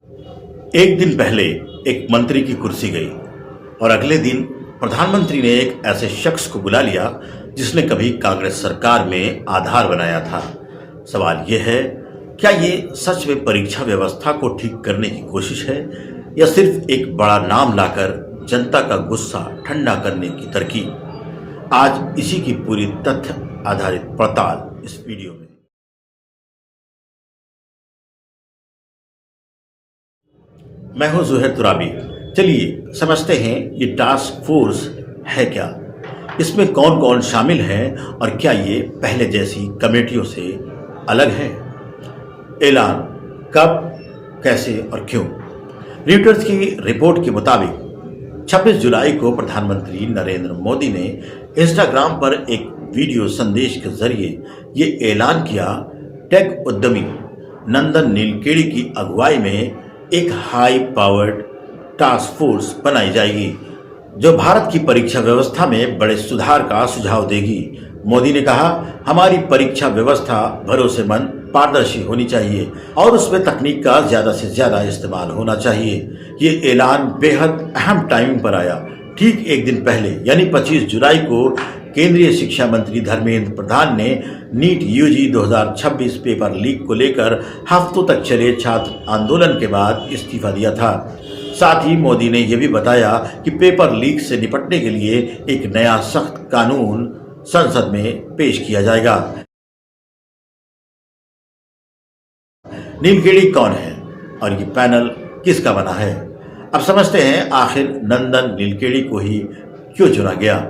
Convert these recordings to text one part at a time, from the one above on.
एक दिन पहले एक मंत्री की कुर्सी गई और अगले दिन प्रधानमंत्री ने एक ऐसे शख्स को बुला लिया जिसने कभी कांग्रेस सरकार में आधार बनाया था। सवाल यह है, क्या ये सच में परीक्षा व्यवस्था को ठीक करने की कोशिश है या सिर्फ एक बड़ा नाम लाकर जनता का गुस्सा ठंडा करने की तरकीब? आज इसी की पूरी तथ्य आधारित पड़ताल इस वीडियो में। मैं हूं जुहैर तुराबी। चलिए समझते हैं ये टास्क फोर्स है क्या, इसमें कौन कौन शामिल है और क्या ये पहले जैसी कमेटियों से अलग है। ऐलान कब, कैसे और क्यों? रॉयटर्स की रिपोर्ट के मुताबिक 26 जुलाई को प्रधानमंत्री नरेंद्र मोदी ने इंस्टाग्राम पर एक वीडियो संदेश के जरिए ये ऐलान किया, टेक उद्यमी नंदन नीलकेणी की अगुवाई में एक हाई पावर्ड टास्क फोर्स बनाई जाएगी जो भारत की परीक्षा व्यवस्था में बड़े सुधार का सुझाव देगी। मोदी ने कहा, हमारी परीक्षा व्यवस्था भरोसेमंद, पारदर्शी होनी चाहिए और उसमें तकनीक का ज्यादा से ज्यादा इस्तेमाल होना चाहिए। ये ऐलान बेहद अहम टाइमिंग पर आया। ठीक एक दिन पहले यानी 25 जुलाई को केंद्रीय शिक्षा मंत्री धर्मेंद्र प्रधान ने नीट यूजी 2026 पेपर लीक को लेकर हफ्तों तक चले छात्र आंदोलन के बाद इस्तीफा दिया था। साथ ही मोदी ने यह भी बताया कि पेपर लीक से निपटने के लिए एक नया सख्त कानून संसद में पेश किया जाएगा। नीलकेणी कौन है और ये पैनल किसका बना है? अब समझते हैं आखिर नंदन नीलकेणी को ही क्यों चुना गया।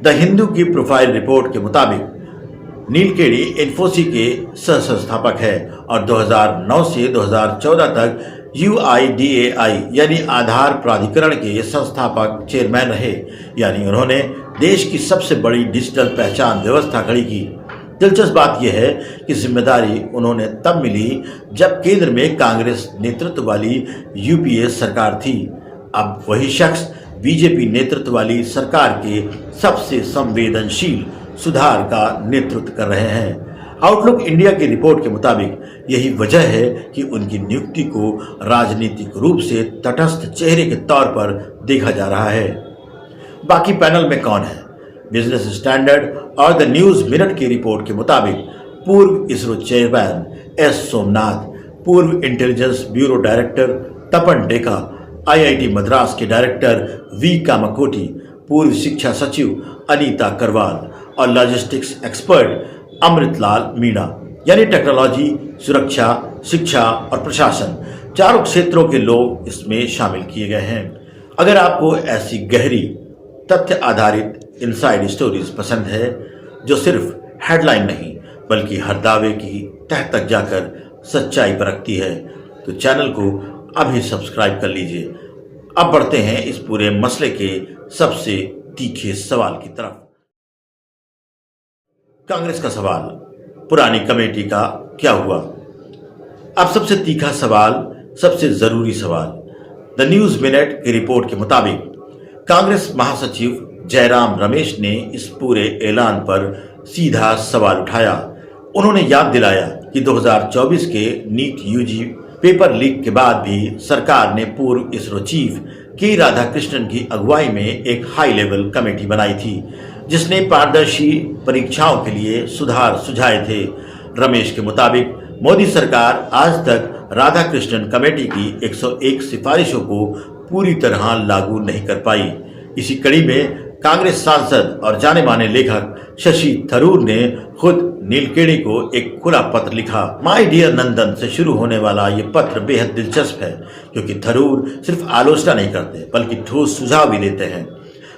द हिंदू की प्रोफाइल रिपोर्ट के मुताबिक नीलकेणी इन्फोसिस के सह संस्थापक है और 2009 से 2014 तक UIDAI यानी आधार प्राधिकरण के संस्थापक चेयरमैन रहे। यानी उन्होंने देश की सबसे बड़ी डिजिटल पहचान व्यवस्था खड़ी की। दिलचस्प बात यह है कि जिम्मेदारी उन्होंने तब मिली जब केंद्र में कांग्रेस नेतृत्व वाली UPA सरकार थी। अब वही शख्स बीजेपी नेतृत्व वाली सरकार के सबसे संवेदनशील सुधार का नेतृत्व कर रहे हैं। आउटलुक इंडिया की रिपोर्ट के मुताबिक यही वजह है कि उनकी नियुक्ति को राजनीतिक रूप से तटस्थ चेहरे के तौर पर देखा जा रहा है। बाकी पैनल में कौन है? बिजनेस स्टैंडर्ड और द न्यूज मिनट की रिपोर्ट के मुताबिक पूर्व इसरो चेयरमैन S सोमनाथ, पूर्व इंटेलिजेंस ब्यूरो डायरेक्टर तपन डेका, IIT मद्रास के डायरेक्टर V कामाकोटी, पूर्व शिक्षा सचिव अनीता करवाल और लॉजिस्टिक्स एक्सपर्ट अमृतलाल मीणा। यानी टेक्नोलॉजी, सुरक्षा, शिक्षा और प्रशासन, चारों क्षेत्रों के लोग इसमें शामिल किए गए हैं। अगर आपको ऐसी गहरी तथ्य आधारित इनसाइड स्टोरीज पसंद है जो सिर्फ हेडलाइन नहीं बल्कि हर दावे की तह तक जाकर सच्चाई परखती है, तो चैनल को अभी सब्सक्राइब कर लीजिए। अब बढ़ते हैं इस पूरे मसले के सबसे तीखे सवाल की तरफ। कांग्रेस का सवाल, पुरानी कमेटी का क्या हुआ? अब सबसे तीखा सवाल, सबसे जरूरी सवाल। द न्यूज मिनट की रिपोर्ट के मुताबिक कांग्रेस महासचिव जयराम रमेश ने इस पूरे ऐलान पर सीधा सवाल उठाया। उन्होंने याद दिलाया कि 2024 के नीट यूजी पेपर लीक के बाद भी सरकार ने पूर्व इसरो चीफ के राधाकृष्णन की अगुवाई में एक हाई लेवल कमेटी बनाई थी जिसने पारदर्शी परीक्षाओं के लिए सुधार सुझाए थे। रमेश के मुताबिक मोदी सरकार आज तक राधाकृष्णन कमेटी की 101 सिफारिशों को पूरी तरह लागू नहीं कर पाई। इसी कड़ी में कांग्रेस सांसद और जाने माने लेखक शशि थरूर ने खुद नीलकेणी को एक खुला पत्र लिखा। माय डियर नंदन से शुरू होने वाला ये पत्र बेहद दिलचस्प है क्योंकि थरूर सिर्फ आलोचना नहीं करते बल्कि ठोस सुझाव भी देते हैं।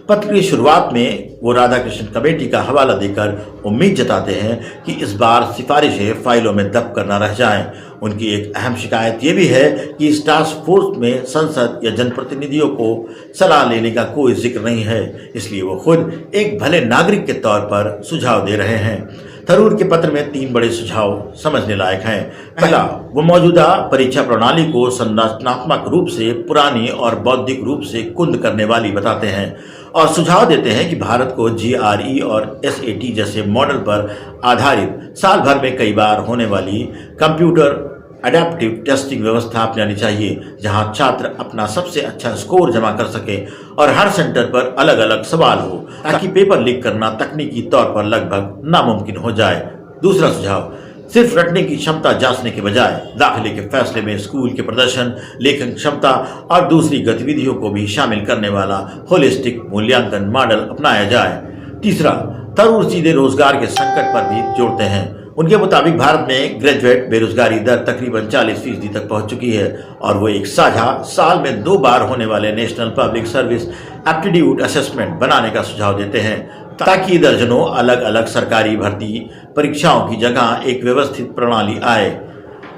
पत्र की शुरुआत में वो राधाकृष्णन कमेटी का हवाला देकर उम्मीद जताते हैं कि इस बार सिफारिशें फाइलों में दब कर न रह जाएं। उनकी एक अहम शिकायत ये भी है कि इस टास्क फोर्स में संसद या जनप्रतिनिधियों को सलाह लेने का कोई जिक्र नहीं है, इसलिए वो खुद एक भले नागरिक के तौर पर सुझाव दे रहे हैं। थरूर के पत्र में 3 बड़े सुझाव समझने लायक हैं। पहला, वो मौजूदा परीक्षा प्रणाली को संरचनात्मक रूप से पुरानी और बौद्धिक रूप से कुंद करने वाली बताते हैं और सुझाव देते हैं कि भारत को GRE और SAT जैसे मॉडल पर आधारित साल भर में कई बार होने वाली कंप्यूटर अडेप्टिव टेस्टिंग व्यवस्था अपनानी चाहिए, जहां छात्र अपना सबसे अच्छा स्कोर जमा कर सके और हर सेंटर पर अलग अलग सवाल हो, ताकि पेपर लीक करना तकनीकी तौर पर लगभग नामुमकिन हो जाए। दूसरा सुझाव, सिर्फ रटने की क्षमता जांचने के बजाय दाखिले के फैसले में स्कूल के प्रदर्शन, लेखन क्षमता और दूसरी गतिविधियों को भी शामिल करने वाला होलिस्टिक मूल्यांकन मॉडल अपनाया जाए। तीसरा, थरूर सीधे रोजगार के संकट पर भी जोड़ते हैं। उनके मुताबिक भारत में ग्रेजुएट बेरोजगारी दर तकरीबन 40% तक पहुंच चुकी है और वो एक साझा साल में 2 बार होने वाले national public service aptitude assessment बनाने का सुझाव देते हैं, ताकि दर्जनों अलग अलग सरकारी भर्ती परीक्षाओं की जगह एक व्यवस्थित प्रणाली आए।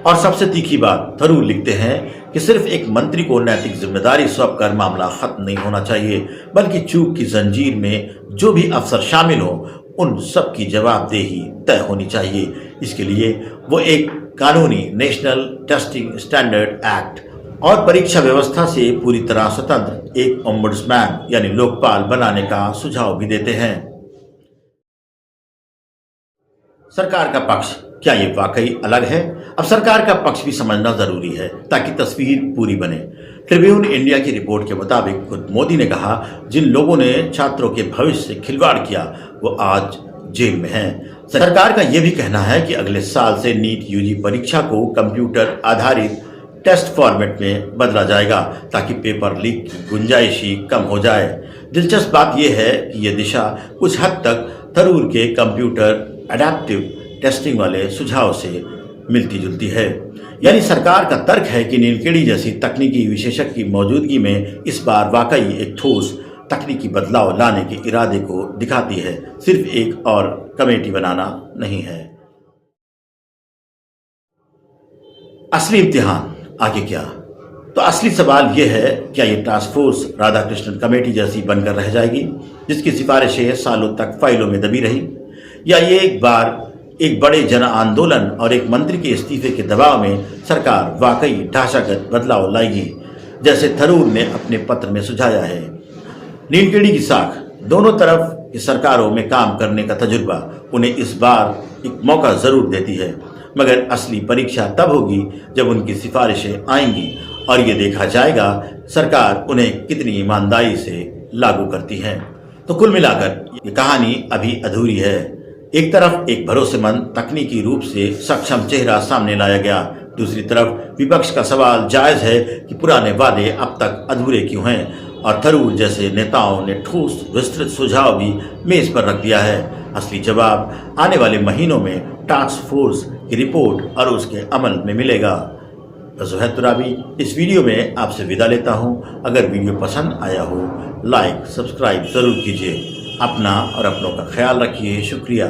और सबसे तीखी बात, थरूर लिखते हैं कि सिर्फ एक मंत्री को नैतिक जिम्मेदारी सौंपकर मामला खत्म नहीं होना चाहिए, बल्कि चूक की जंजीर में जो भी अफसर शामिल हो उन सब की जवाबदेही तय होनी चाहिए। इसके लिए वो एक कानूनी नेशनल टेस्टिंग स्टैंडर्ड एक्ट और परीक्षा व्यवस्था से पूरी तरह स्वतंत्र एक ओम्बुड्समैन यानी लोकपाल बनाने का सुझाव भी देते हैं। सरकार का पक्ष, क्या ये वाकई अलग है? अब सरकार का पक्ष भी समझना जरूरी है ताकि तस्वीर पूरी बने। ट्रिब्यून इंडिया की रिपोर्ट के मुताबिक खुद मोदी ने कहा, जिन लोगों ने छात्रों के भविष्य से खिलवाड़ किया वो आज जेल में हैं। सरकार का यह भी कहना है कि अगले साल से नीट यूजी परीक्षा को कंप्यूटर आधारित टेस्ट फॉर्मेट में बदला जाएगा, ताकि पेपर लीक की गुंजाइश ही कम हो जाए। दिलचस्प बात यह है कि यह दिशा कुछ हद तक थरूर के कंप्यूटर अडेप्टिव टेस्टिंग वाले सुझाव से मिलती जुलती है। यानी सरकार का तर्क है कि नीलकेणी जैसी तकनीकी विशेषज्ञ की मौजूदगी में इस बार वाकई एक ठोस तकनीकी बदलाव लाने के इरादे को दिखाती है, सिर्फ एक और कमेटी बनाना नहीं है। असली इम्तिहान आगे क्या? तो असली सवाल यह है, क्या ये टास्क फोर्स राधाकृष्णन कमेटी जैसी बनकर रह जाएगी, जिसकी सिफारिशें सालों तक फाइलों में दबी रही, या ये एक बार एक बड़े जन आंदोलन और एक मंत्री के इस्तीफे के दबाव में सरकार वाकई ढांचागत बदलाव लाएगी, जैसे थरूर ने अपने पत्र में सुझाया है। नीलकेणी की साख, दोनों तरफ की सरकारों में काम करने का तजुर्बा उन्हें इस बार एक मौका जरूर देती है, मगर असली परीक्षा तब होगी जब उनकी सिफारिशें आएंगी और ये देखा जाएगा सरकार उन्हें कितनी ईमानदारी से लागू करती है। तो कुल मिलाकर ये कहानी अभी अधूरी है। एक तरफ एक भरोसेमंद तकनीकी रूप से सक्षम चेहरा सामने लाया गया, दूसरी तरफ विपक्ष का सवाल जायज है कि पुराने वादे अब तक अधूरे क्यों हैं, और थरूर जैसे नेताओं ने ठोस विस्तृत सुझाव भी मेज पर रख दिया है। असली जवाब आने वाले महीनों में टास्क फोर्स की रिपोर्ट और उसके अमल में मिलेगा। ज़ुहैर तुराबी इस वीडियो में आपसे विदा लेता हूँ। अगर वीडियो पसंद आया हो, लाइक सब्सक्राइब ज़रूर कीजिए। अपना और अपनों का ख्याल रखिए। शुक्रिया।